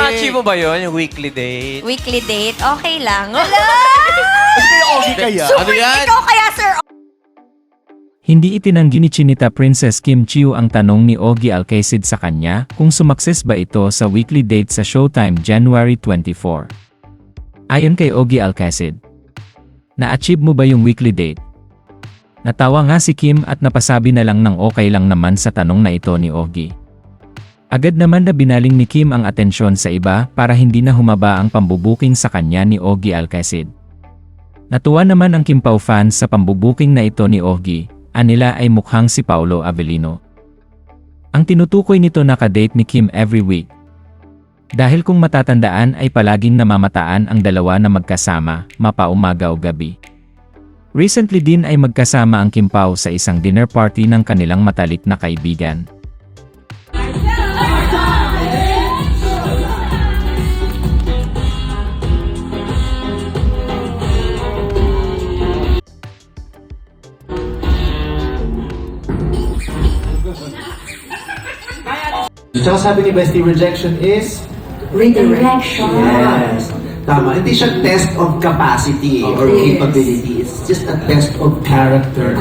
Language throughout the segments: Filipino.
Na-achieve mo ba yun, yung weekly date? Weekly date, okay lang. Wala! Okay kaya? Ano yan? Ikaw kaya, sir. Hindi itinanggi ni Chinita Princess Kim Chiu ang tanong ni Ogie Alcacid sa kanya kung sumakses ba ito sa weekly date sa Showtime January 24. Ayon kay Ogie Alcacid, na-achieve mo ba yung weekly date? Natawa nga si Kim at napasabi na lang ng okay lang naman sa tanong na ito ni Ogie. Agad naman na binaling ni Kim ang atensyon sa iba para hindi na humaba ang pambubuking sa kanya ni Ogie Alcacid. Natuwa naman ang Kim Pao fans sa pambubuking na ito ni Ogie. Anila ay mukhang si Paolo Avellino. Ang tinutukoy nito nakadate ni Kim every week. Dahil kung matatandaan ay palaging namamataan ang dalawa na magkasama, mapaumaga o gabi. Recently din ay magkasama ang Kim Pao sa isang dinner party ng kanilang matalik na kaibigan. Tsaka sabi ni Bestie, rejection is Redirection. yes. Tama. Hindi siya test of capacity or Yes. capability. It's just a test of character.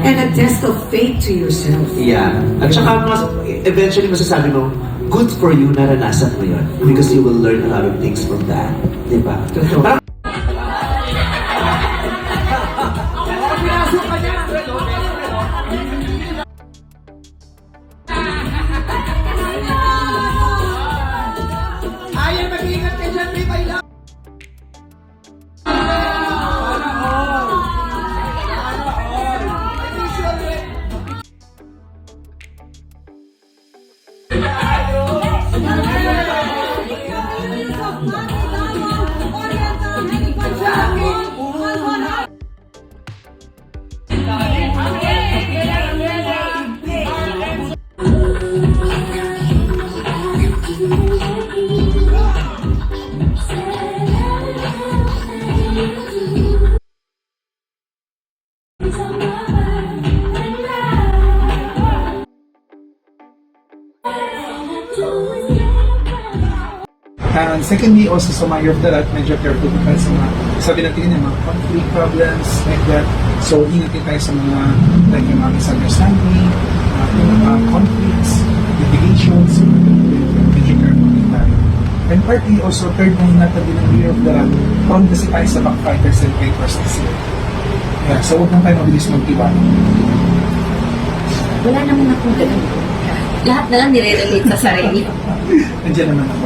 And a test of faith to yourself. Yeah. At saka eventually masasabi mo, good for you, naranasan mo yun. Because you will learn a lot of things from that. Diba? Parang Secondly, also sa mga of that, medyo careful tayo sa mga, sabi natin yung mga conflict problems, like that. So, ingat tayo sa mga, like yung mga misunderstanding, yung mga conflicts, litigations, medyo careful din tayo. And partly also, third mong natin din ang year of the rat, prone kasi tayo sa backfighters and fighters kasi. Yeah, so huwag lang tayo mabilis magtiwala. Wala naman akong ganun. Lahat na lang nire-relate sa sarili. Nandiyan naman ako.